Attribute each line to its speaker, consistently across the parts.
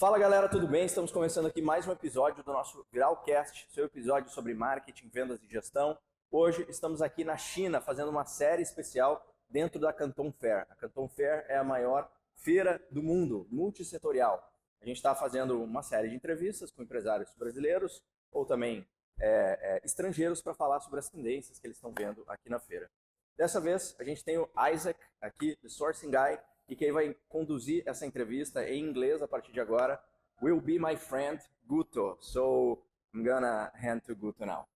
Speaker 1: Fala galera, tudo bem? Estamos começando aqui mais um episódio do nosso Viralcast, seu episódio sobre marketing, vendas e gestão. Hoje estamos aqui na China fazendo uma série especial dentro da Canton Fair. A Canton Fair é a maior feira do mundo, multissetorial. A gente está fazendo uma série de entrevistas com empresários brasileiros ou também estrangeiros para falar sobre as tendências que eles estão vendo aqui na feira. Dessa vez a gente tem o Isaac aqui, do Sourcing Guy, e quem vai conduzir essa entrevista em inglês a partir de agora will be my friend Guto. So I'm gonna hand to Guto now.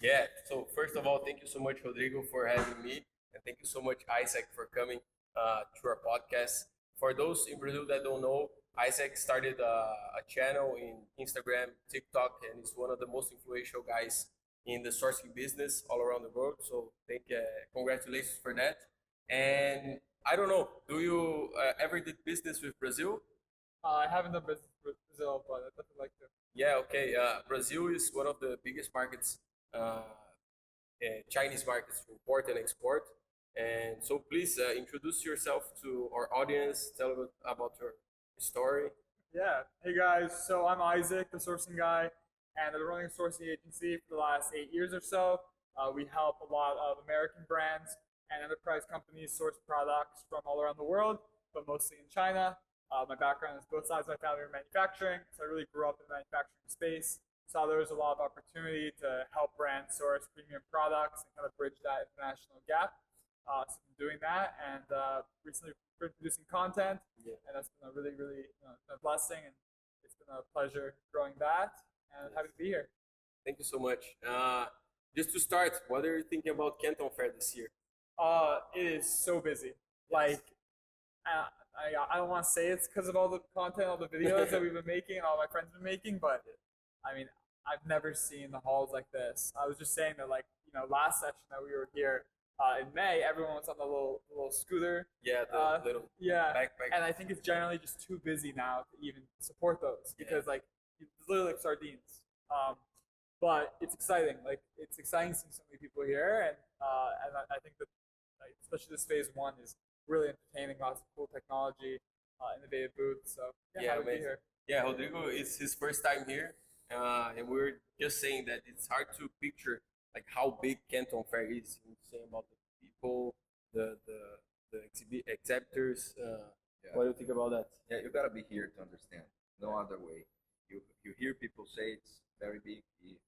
Speaker 2: Yeah, so first of all, thank you so much, Rodrigo, for having me. And thank you so much, Isaac, for coming to our podcast. For those in Brazil that don't know, Isaac started a channel in Instagram, TikTok, and is one of the most influential guys in the sourcing business all around the world. So congratulations for that. And I don't know, do you ever did business with Brazil?
Speaker 3: I haven't done business with Brazil, but I'd definitely like to.
Speaker 2: Yeah, okay. Brazil is one of the biggest markets, Chinese markets to import and export. And so please introduce yourself to our audience, tell about your story.
Speaker 3: Yeah. Hey guys, so I'm Isaac, the sourcing guy, and I've been running a sourcing agency for the last 8 years or so. We help a lot of American brands and enterprise companies source products from all around the world, but mostly in China. My background is both sides of my family are manufacturing, so I really grew up in the manufacturing space. Saw there was a lot of opportunity to help brands source premium products and kind of bridge that international gap. So I'm doing that, and recently producing content, and that's been a really, really a blessing, and it's been a pleasure growing that, and happy to be here.
Speaker 2: Thank you so much. Just to start, what are you thinking about Canton Fair this year?
Speaker 3: It is so busy. Like, I don't want to say it's because of all the content, all the videos that we've been making, and all my friends have been making, but I mean, I've never seen the halls like this. I was just saying that, like, last session that we were here in May, everyone was on the little scooter.
Speaker 2: Yeah, the little backpack.
Speaker 3: And I think it's generally just too busy now to even support those because, like, it's literally like sardines. But it's exciting. Like, it's exciting seeing so many people here, and I think that, like, especially this phase one is really entertaining. Lots of cool technology, innovative booths. So happy to be here.
Speaker 2: Yeah, Rodrigo, it's his first time here, and we're just saying that it's hard to picture like how big Canton Fair is. You're saying about the people, the exhibitors. What do you think about that?
Speaker 1: Yeah, you gotta be here to understand. No other way. You hear people say it's very big,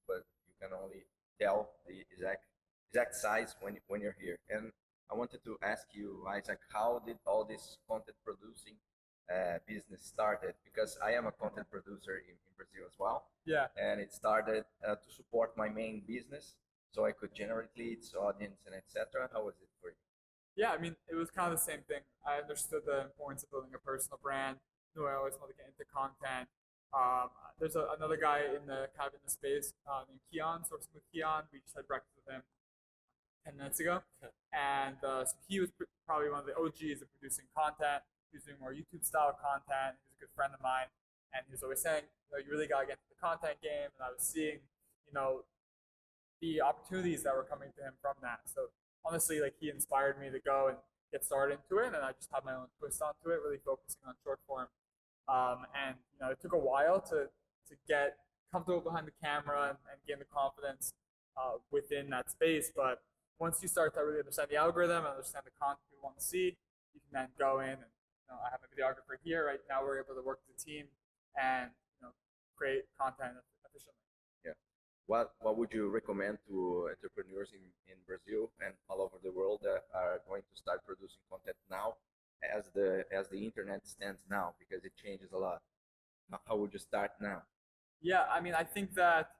Speaker 1: but you can only tell the exact size when you're here. And I wanted to ask you, Isaac, how did all this content producing business started? Because I am a content producer in Brazil as well.
Speaker 3: Yeah.
Speaker 1: And it started to support my main business, so I could generate leads, audience, and etc. How was it for you?
Speaker 3: Yeah, I mean, it was kind of the same thing. I understood the importance of building a personal brand. I always wanted to get into content. There's another guy in the space named Keon, sourcing with Keon. We just had breakfast with him 10 minutes ago. And so he was probably one of the OGs of producing content. He was doing more YouTube style content. He's a good friend of mine. And he was always saying, you really got to get into the content game. And I was seeing, the opportunities that were coming to him from that. So honestly, like, he inspired me to go and get started into it. And I just had my own twist onto it, really focusing on short form. And it took a while to get comfortable behind the camera and gain the confidence within that space. But once you start to really understand the algorithm and understand the content you want to see, you can then go in and I have a videographer here. Right now we're able to work as a team and create content efficiently.
Speaker 1: Yeah. What would you recommend to entrepreneurs in Brazil and all over the world that are going to start producing content now as the internet stands now, because it changes a lot? How would you start now?
Speaker 3: Yeah, I mean, I think that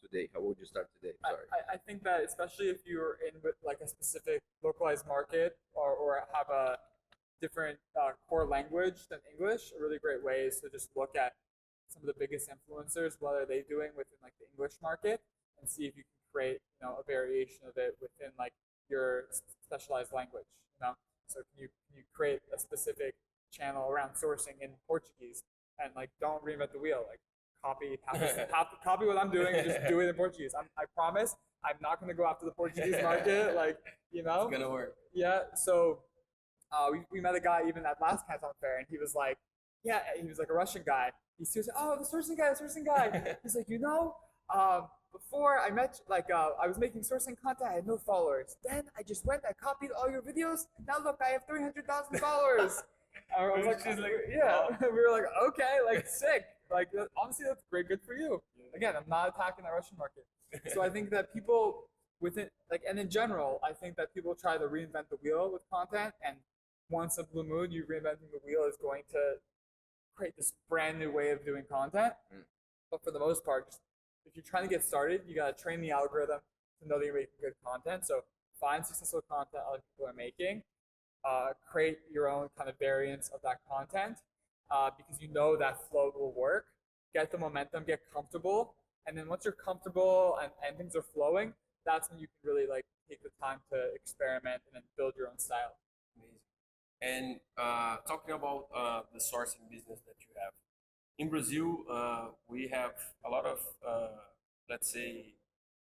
Speaker 1: today. How would you start today? Sorry.
Speaker 3: I think that especially if you're in with like a specific localized market or have a different core language than English, a really great way is to just look at some of the biggest influencers, what are they doing within like the English market, and see if you can create a variation of it within like your specialized language. So can you create a specific channel around sourcing in Portuguese, and like don't reinvent the wheel, like copy what I'm doing and just do it in Portuguese. I promise I'm not going to go after the Portuguese market, like,
Speaker 2: It's going to work.
Speaker 3: Yeah, so we met a guy even at last Canton Fair, and he was like, yeah, he was like a Russian guy. He's like, oh, the sourcing guy. He's like, before I met, I was making sourcing content, I had no followers. Then I just went, I copied all your videos. Now look, I have 300,000 followers. I was like, yeah. We were like, okay, like sick. Like honestly, that's great, good for you. Again, I'm not attacking the Russian market. So I think that people and in general, I think that people try to reinvent the wheel with content, and once a blue moon, you reinventing the wheel is going to create this brand new way of doing content. But for the most part, just if you're trying to get started, you got to train the algorithm to know that you're making good content. So find successful content other people are making, create your own kind of variants of that content, because you know that flow will work. Get the momentum, get comfortable, and then once you're comfortable and things are flowing, that's when you can really like take the time to experiment and then build your own style.
Speaker 2: Amazing. And talking about the sourcing business that you have, in Brazil, we have a lot of, let's say,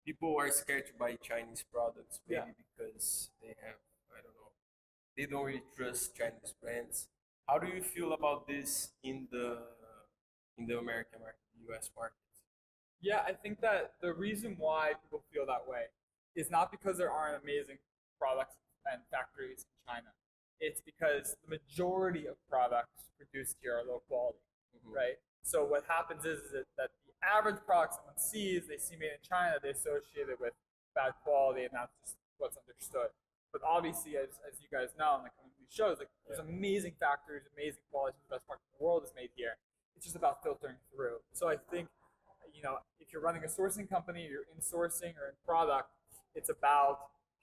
Speaker 2: people are scared to buy Chinese products, maybe because they have, I don't know, they don't really trust Chinese brands. How do you feel about this in the American market, the US market?
Speaker 3: Yeah, I think that the reason why people feel that way is not because there aren't amazing products and factories in China. It's because the majority of products produced here are low quality, right? So what happens is that the average product someone sees, they see made in China, they associate it with bad quality, and that's just what's understood. But obviously, as you guys know, and like these shows, like there's amazing factories, amazing quality, the best product in the world is made here. It's just about filtering through. So I think, if you're running a sourcing company, you're in sourcing or in product, it's about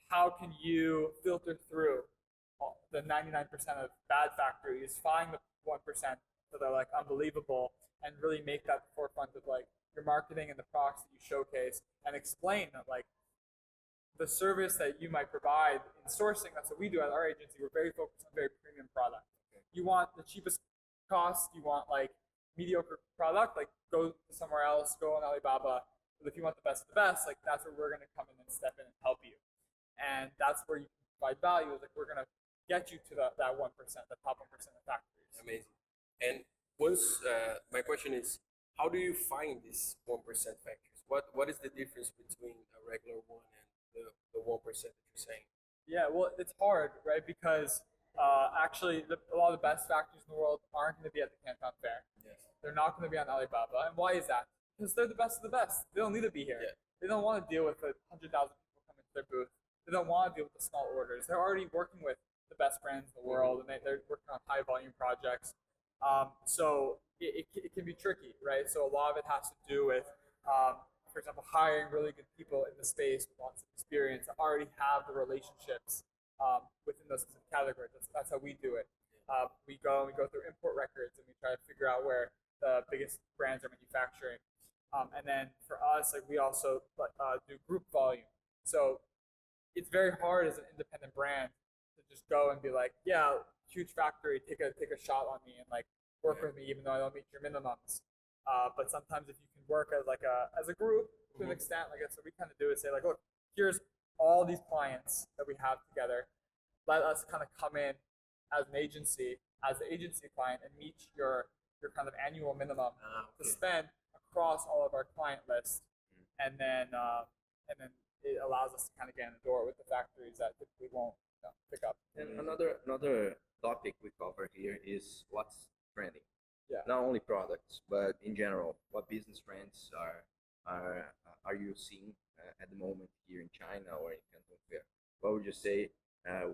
Speaker 3: how can you filter through the 99% of bad factories, find the 1% that are like unbelievable, and really make that the forefront of like your marketing and the products that you showcase, and explain that like the service that you might provide in sourcing. That's what we do at our agency. We're very focused on very premium product. You want the cheapest cost, you want like mediocre product, like go somewhere else, go on Alibaba. But if you want the best of the best, like that's where we're going to come in and step in and help you. And that's where you can provide value. Like we're going to get you to that 1%, the top 1% of factories.
Speaker 2: Amazing. And once my question is, how do you find these 1% factories? What is the difference between a regular one and the 1% that you're saying?
Speaker 3: Yeah, well, it's hard, right? Because actually, a lot of the best factories in the world aren't going to be at the Canton Fair.
Speaker 2: Yes.
Speaker 3: They're not going to be on Alibaba. And why is that? Because they're the best of the best. They don't need to be here.
Speaker 2: Yeah.
Speaker 3: They don't want to deal with 100,000 people coming to their booth. They don't want to deal with the small orders. They're already working with the best brands in the world, and they're working on high volume projects. So it can be tricky, right? So a lot of it has to do with, for example, hiring really good people in the space with lots of experience that already have the relationships within those specific categories. That's how we do it. We go through import records, and we try to figure out where the biggest brands are manufacturing. And then for us, like we also do group volume. So it's very hard as an independent brand to just go and be like, yeah, huge factory, take a shot on me and like work with me even though I don't meet your minimums. But sometimes if you can work as a group to an extent, like that's what we kind of do is say like, look, here's all these clients that we have together. Let us kind of come in as an agency, as the agency client, and meet your kind of annual minimum to spend across all of our client lists, and then it allows us to kind of get in the door with the factories that typically won't pick up.
Speaker 1: And another topic we cover here is what's trending.
Speaker 3: Yeah.
Speaker 1: Not only products, but in general, what business trends are you seeing at the moment here in China or in Canton Fair? What would you say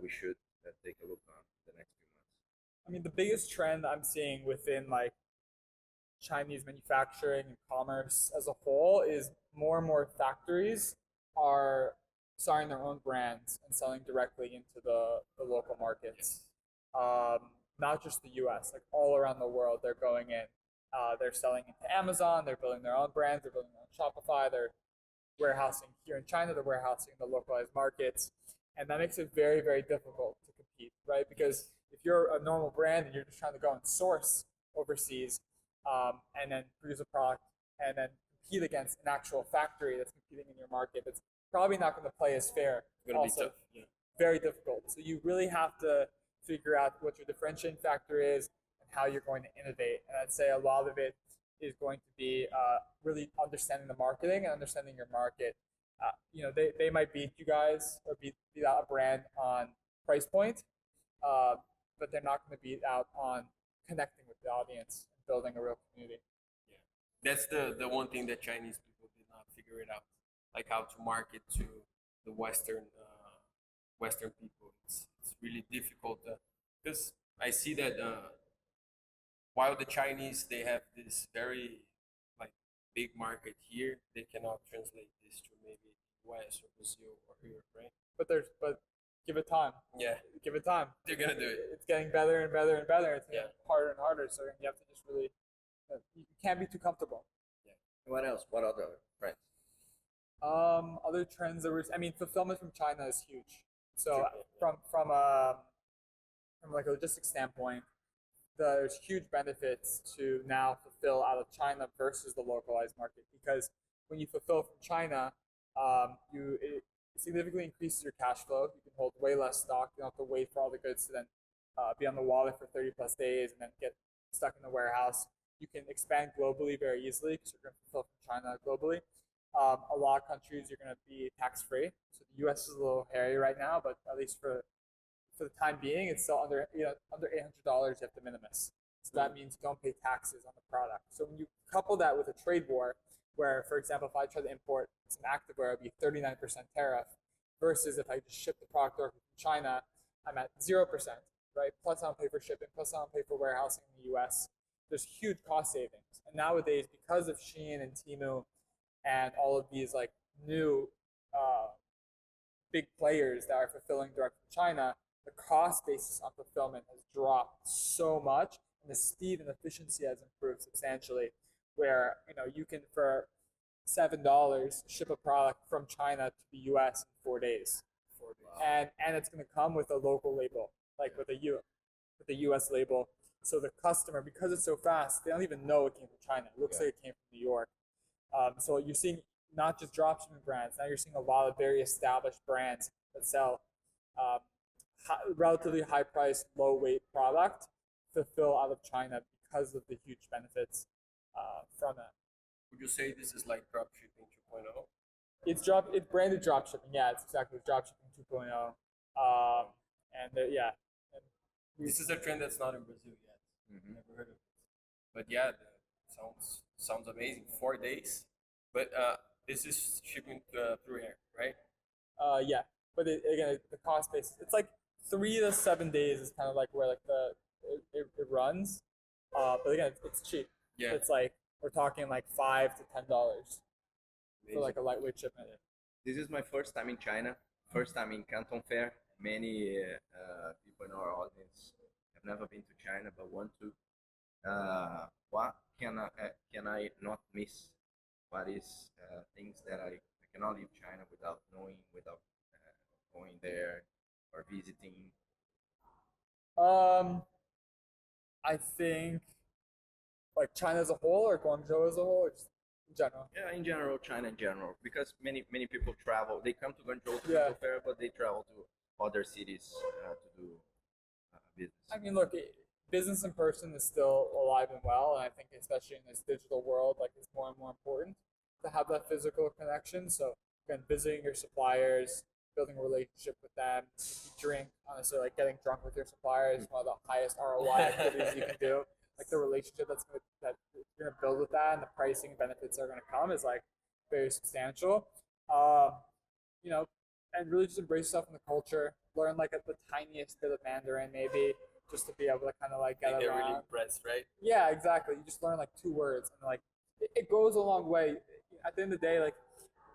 Speaker 1: we should take a look on the next few months?
Speaker 3: I mean, the biggest trend I'm seeing within like Chinese manufacturing and commerce as a whole is more and more factories are starting their own brands and selling directly into the local markets. Not just the US, like all around the world, they're going in. They're selling into Amazon, they're building their own brands, they're building their own Shopify, they're warehousing here in China, they're warehousing in the localized markets. And that makes it very, very difficult to compete, right? Because if you're a normal brand and you're just trying to go and source overseas and then produce a product and then compete against an actual factory that's competing in your market, it's probably not going to play as fair.
Speaker 2: It's going to be tough. Yeah.
Speaker 3: Very difficult. So you really have to figure out what your differentiating factor is and how you're going to innovate. And I'd say a lot of it is going to be really understanding the marketing and understanding your market. They might beat you guys or beat out a brand on price point, but they're not going to beat out on connecting with the audience and building a real community.
Speaker 2: Yeah, that's the one thing that Chinese people did not figure it out, like how to market to the Western people. It's really difficult because I see that while the Chinese, they have this very like big market here, they cannot translate this to maybe US or Brazil or Europe, right?
Speaker 3: But give it time.
Speaker 2: Yeah,
Speaker 3: Give it time.
Speaker 2: they're gonna do it.
Speaker 3: It's getting better and better and better. It's getting
Speaker 2: Yeah.
Speaker 3: harder and harder. So you have to just really, you can't be too comfortable.
Speaker 1: What else? What other trends?
Speaker 3: Other trends that fulfillment from China is huge. So
Speaker 2: Sure.
Speaker 3: from like a logistics standpoint, there's huge benefits to now fulfill out of China versus the localized market, because when you fulfill from China, it significantly increases your cash flow. You can hold way less stock. You don't have to wait for all the goods to then be on the water for 30 plus days and then get stuck in the warehouse. You can expand globally very easily because you're going to fulfill from China globally. A lot of countries you're going to be tax-free. So the U.S. is a little hairy right now, but at least for the time being, it's still under $800 you have to minimus. So that means you don't pay taxes on the product. So when you couple that with a trade war, where, for example, if I try to import some activewear, it would be 39% tariff, versus if I just ship the product directly from China, I'm at 0%, right? Plus I don't pay for shipping, plus I don't pay for warehousing in the U.S. There's huge cost savings. And nowadays, because of Shein and Temu and all of these like new big players that are fulfilling direct from China, the cost basis on fulfillment has dropped so much, and the speed and efficiency has improved substantially. Where you can for $7 ship a product from China to the U.S. in 4 days, and it's going to come with a local label, like with a U.S. label. So the customer, because it's so fast, they don't even know it came from China. It looks like it came from New York. So you're seeing not just dropshipping brands. Now you're seeing a lot of very established brands that sell relatively high-priced, low-weight product fulfill out of China because of the huge benefits from it.
Speaker 2: Would you say this is like dropshipping 2.0?
Speaker 3: It's branded dropshipping. Yeah, it's exactly dropshipping 2.0.
Speaker 2: This is a trend that's not in Brazil yet.
Speaker 1: Mm-hmm.
Speaker 2: Never heard of it. But yeah, sounds amazing. 4 days. But this is shipping through air, right?
Speaker 3: Yeah, but again, the cost base, it's like 3 to 7 days is kind of like where like it runs. But again, it's cheap.
Speaker 2: Yeah.
Speaker 3: It's like we're talking like $5 to $10 for like a lightweight shipment.
Speaker 1: This is my first time in China, first time in Canton Fair. Many people in our audience have never been to China but want to. What can I not miss? What is things that I cannot leave China without knowing, without going there or visiting?
Speaker 3: I think like China as a whole, or Guangzhou as a whole, or just in general.
Speaker 1: Yeah, in general, China in general, because many people travel. They come to Guangzhou to
Speaker 3: Yeah.
Speaker 1: Canton Fair, but they travel to other cities to do business.
Speaker 3: I mean, look, business in person is still alive and well, and I think especially in this digital world, like it's more and more important to have that physical connection. So again, visiting your suppliers, building a relationship with them. If you drink, honestly, like getting drunk with your suppliers is one of the highest ROI activities you can do. Like the relationship that you're gonna build with that, and the pricing benefits that are gonna come is like very substantial. And really just embrace yourself in the culture. Learn like the tiniest bit of Mandarin, maybe, just to be able to kind of like get around.
Speaker 2: They're really impressed, right?
Speaker 3: Yeah, exactly. You just learn like 2 words, and like it goes a long way. At the end of the day, like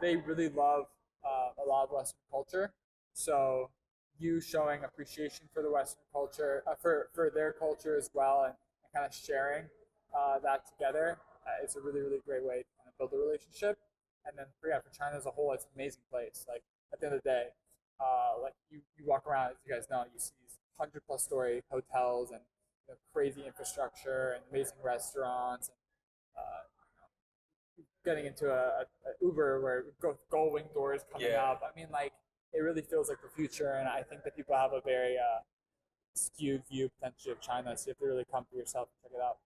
Speaker 3: they really love a lot of Western culture. So you showing appreciation for the Western culture, for their culture as well, and kind of sharing that together is a really, really great way to kind of build a relationship. And then for China as a whole, it's an amazing place. Like at the end of the day, like you walk around, as you guys know, you see these 100+ story hotels and crazy infrastructure and amazing restaurants, and getting into a Uber where gull-wing doors coming up. I mean, like it really feels like the future, and I think that people have a very skewed view potentially of China. So you have to really come for yourself and check it out.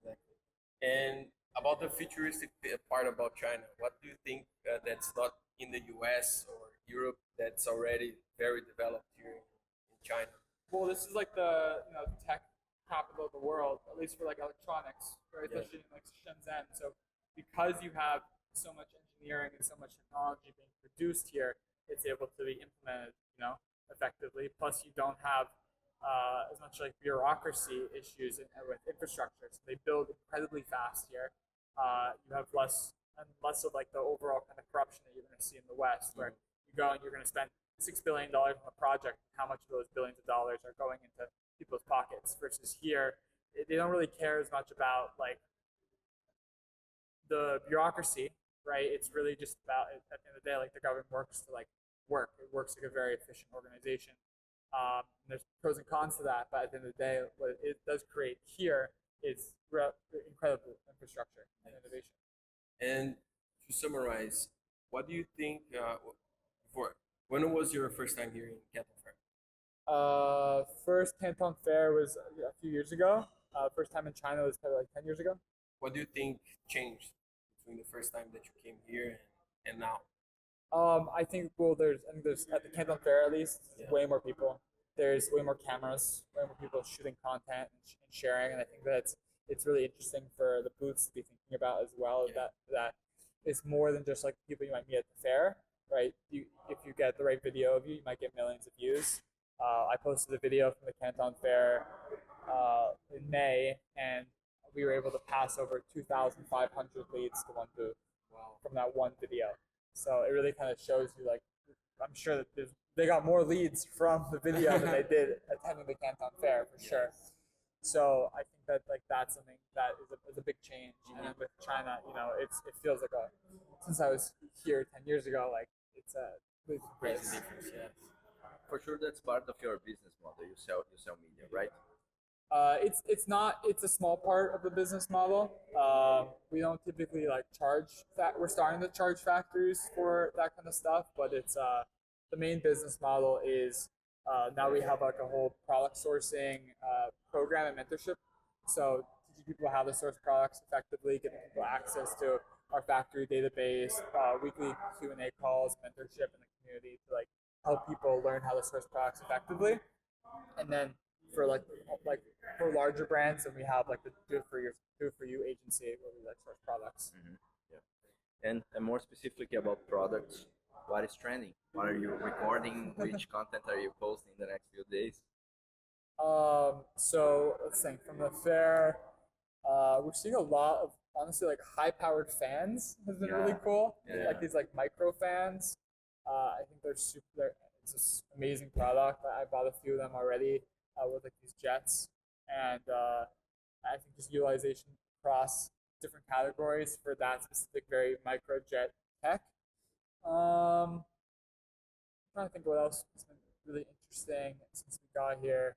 Speaker 2: Exactly. And about the futuristic part about China, what do you think that's not in the US or Europe that's already very developed here in China?
Speaker 3: Well, this is like the tech capital of the world, at least for like electronics, right?
Speaker 2: Yeah.
Speaker 3: Especially in like Shenzhen. So because you have so much engineering and so much technology being produced here, it's able to be implemented, effectively. Plus, you don't have as much like bureaucracy issues with infrastructure. So they build incredibly fast here. You have less and less of like the overall kind of corruption that you're going to see in the West, where you go and you're going to spend $6 billion on a project. How much of those billions of dollars are going into people's pockets? Versus here, they don't really care as much about like the bureaucracy, right? It's really just about, at the end of the day, like the government works to like work. It works like a very efficient organization. There's pros and cons to that, but at the end of the day, what it does create here is incredible infrastructure and innovation.
Speaker 2: And to summarize, what do you think, when was your first time here in Canton Fair?
Speaker 3: First Canton Fair was a few years ago. First time in China was probably like 10 years ago.
Speaker 2: What do you think changed between the first time that you came here and now?
Speaker 3: I think there's at the Canton Fair at least way more people. There's way more cameras, way more people shooting content and sharing, and I think that it's really interesting for the booths to be thinking about as well.
Speaker 2: Yeah.
Speaker 3: That it's more than just like people you might meet at the fair, right? If you get the right video of you might get millions of views. I posted a video from the Canton Fair in May, and we were able to pass over 2,500 leads to one booth from that one video. So it really kind of shows you, like, I'm sure that they got more leads from the video than they did attending the Canton Fair for sure. So I think that like that's something that is a big change. And then with China, it feels like since I was here 10 years ago, like it's a really
Speaker 2: Crazy difference, yes.
Speaker 1: For sure, that's part of your business model. You sell media, right?
Speaker 3: It's a small part of the business model. We don't typically like charge we're starting to charge factories for that kind of stuff, but it's the main business model is now we have like a whole product sourcing program and mentorship. So teaching people how to source products effectively, giving people access to our factory database, weekly Q&A calls, mentorship in the community to like help people learn how to source products effectively. And then for like for larger brands, and we have like the do it for you agency where we like source products.
Speaker 1: Mm-hmm. Yeah. And more specifically about products, what is trending? What are you recording? Which content are you posting in the next few days?
Speaker 3: So let's think. From the fair, we're seeing a lot of honestly like high-powered fans has been really cool.
Speaker 1: Yeah.
Speaker 3: Like these like micro fans. I think it's an amazing product. I bought a few of them already with like these jets, and I think just utilization across different categories for that specific very micro jet tech. I'm trying to think what else has been really interesting since we got here.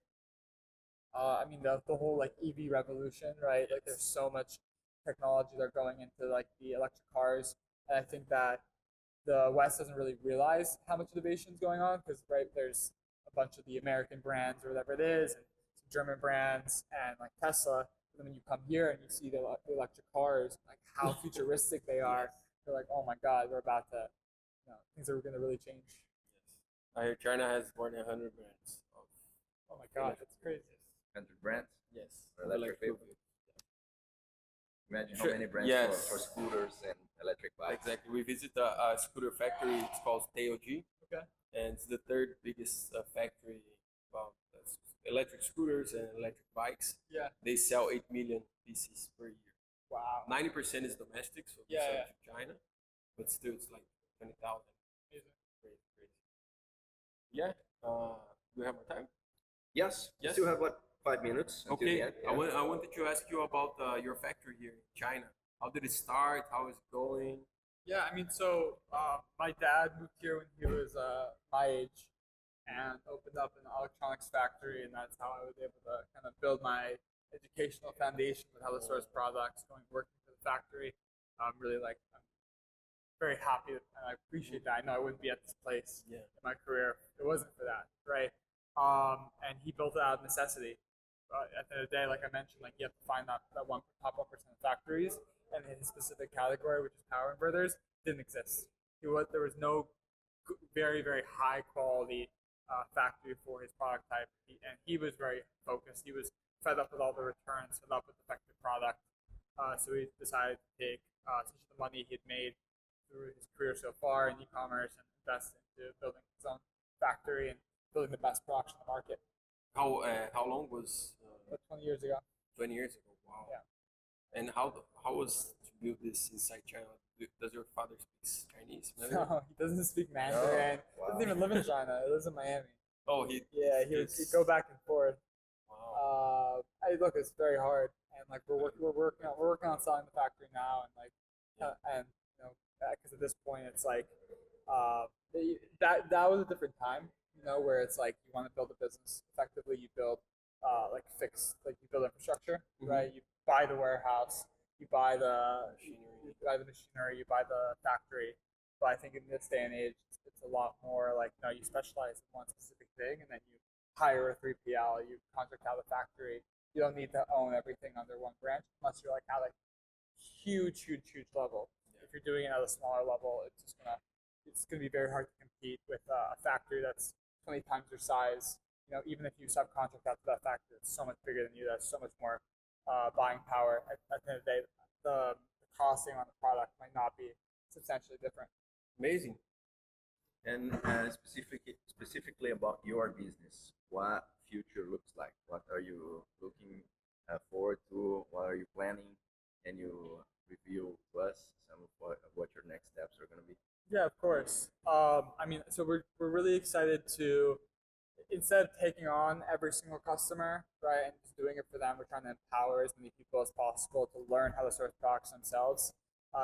Speaker 3: I mean the whole like EV revolution, right? Like there's so much technology that are going into like the electric cars, and I think that the West doesn't really realize how much innovation is going on because there's a bunch of the American brands or whatever it is, and some German brands and like Tesla. And then when you come here and you see the electric cars, like how futuristic they are, you're like, oh my God, we're about to, things are going to really change.
Speaker 2: Yes. I hear China has more than 100 brands.
Speaker 3: Oh my God, that's crazy.
Speaker 1: 100 brands?
Speaker 2: Yes.
Speaker 1: For electric vehicles. Imagine how many brands for scooters and electric bikes.
Speaker 2: Exactly. We visit a scooter factory. It's called TOG.
Speaker 3: Okay.
Speaker 2: And it's the third biggest factory about electric scooters and electric bikes.
Speaker 3: Yeah.
Speaker 2: They sell 8 million pieces per year.
Speaker 3: Wow.
Speaker 2: 90% is domestic, so we sell to China. But still, it's like 20,000. Crazy. Yeah. Do we have more time?
Speaker 1: Yes.
Speaker 2: Yes.
Speaker 1: Still have what, 5 minutes?
Speaker 2: Okay.
Speaker 1: Yeah.
Speaker 2: I wanted to ask you about your factory here in China. How did it start? How is it going?
Speaker 3: Yeah, I mean, so my dad moved here when he was my age and opened up an electronics factory, and that's how I was able to kind of build my educational foundation with how to source products, working for the factory. I'm very happy and I appreciate that. I know I wouldn't be at this place in my career if it wasn't for that, right? and he built it out of necessity. At the end of the day, like I mentioned, like you have to find that top 1% of factories, and his specific category, which is power inverters, didn't exist. There was no very, very high quality factory for his product type, and he was very focused. He was fed up with all the returns, fed up with defective product. So he decided to take essentially the money he had made through his career so far in e-commerce and invest into building his own factory and building the best products in the market.
Speaker 2: How long was?
Speaker 3: About 20 years ago.
Speaker 2: 20 years ago. Wow.
Speaker 3: Yeah.
Speaker 2: And how was to build this inside China? Does your father speak Chinese?
Speaker 3: No, he doesn't speak Mandarin.
Speaker 2: Wow.
Speaker 3: He doesn't even live in China. He lives in Miami.
Speaker 2: Oh,
Speaker 3: he'd go back and forth.
Speaker 2: Wow.
Speaker 3: Look, it's very hard, and like we're working on selling the factory now, and like and you know, because at this point it's like that was a different time, you know, where it's like you want to build a business effectively, you build you build infrastructure, right? You buy the warehouse, you buy the machinery, you buy the factory. But I think in this day and age, it's a lot more like, no, you specialize in one specific thing, and then you hire a 3PL, you contract out the factory. You don't need to own everything under one branch unless you're like at a huge level. If you're doing it at a smaller level, it's gonna be very hard to compete with a factory that's 20 times your size. You know, even if you subcontract out to that factory, it's so much bigger than you. That's so much more buying power. At the end of the day, the costing on the product might not be substantially different.
Speaker 2: Amazing.
Speaker 1: And specifically about your business, what future looks like? What are you looking forward to? What are you planning? Can you reveal to us some of what your next steps are going to be?
Speaker 3: Yeah, of course. I mean, so we're really excited to, instead of taking on every single customer, right, and just doing it for them, we're trying to empower as many people as possible to learn how to source products themselves,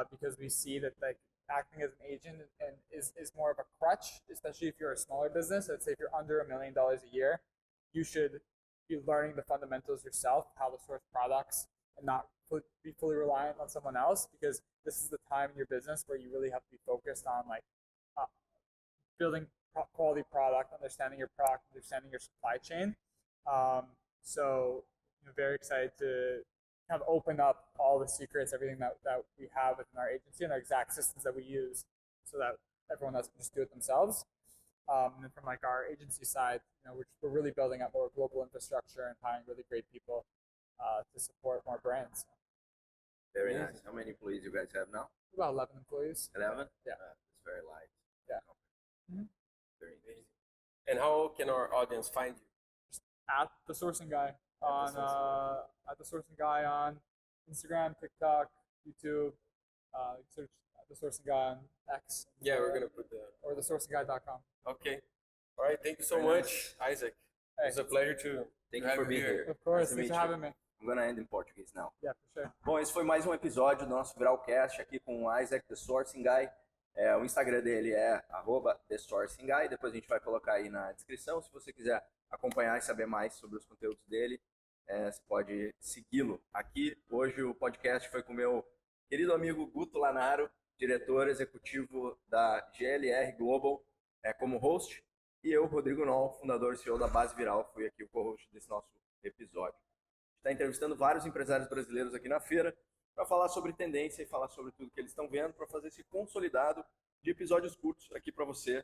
Speaker 3: because we see that like acting as an agent and is more of a crutch, especially if you're a smaller business. Let's say if you're under $1 million a year, you should be learning the fundamentals yourself, how to source products, and not be fully reliant on someone else, because this is the time in your business where you really have to be focused on like building quality product, understanding your product, understanding your supply chain. So very excited to kind of open up all the secrets, everything that we have within our agency and our exact systems that we use, so that everyone else can just do it themselves. And then from like our agency side, we're really building up more global infrastructure and hiring really great people to support more brands.
Speaker 1: Very nice. How many employees you guys have now?
Speaker 3: About 11 employees.
Speaker 1: 11?
Speaker 3: Yeah.
Speaker 1: It's very light.
Speaker 3: Yeah.
Speaker 1: Very amazing.
Speaker 2: And how can our audience find you?
Speaker 3: Just at the sourcing guy on Instagram, TikTok, YouTube. Search the sourcing guy on X.
Speaker 2: Yeah, we're gonna put
Speaker 3: or thesourcingguy.com.
Speaker 2: Okay. All right. Thank you so much, Isaac.
Speaker 3: Hey.
Speaker 2: It's a pleasure to
Speaker 1: Thank you for being here.
Speaker 3: Of course.
Speaker 1: Nice to
Speaker 3: Thanks
Speaker 1: meet
Speaker 3: for
Speaker 1: you.
Speaker 3: having me.
Speaker 1: I'm gonna end in Portuguese now.
Speaker 3: Yeah, for sure.
Speaker 1: Bom, esse foi mais um episódio do nosso Viralcast aqui com o Isaac, The Sourcing Guy. O Instagram dele é @TheSourcingGuy. Depois a gente vai colocar aí na descrição. Se você quiser acompanhar e saber mais sobre os conteúdos dele, você pode segui-lo aqui. Hoje o podcast foi com o meu querido amigo Guto Lanaro, diretor executivo da GLR Global, como host. E eu, Rodrigo Noll, fundador e CEO da Base Viral, fui aqui o co-host desse nosso episódio. Está entrevistando vários empresários brasileiros aqui na feira para falar sobre tendência e falar sobre tudo que eles estão vendo, para fazer esse consolidado de episódios curtos aqui para você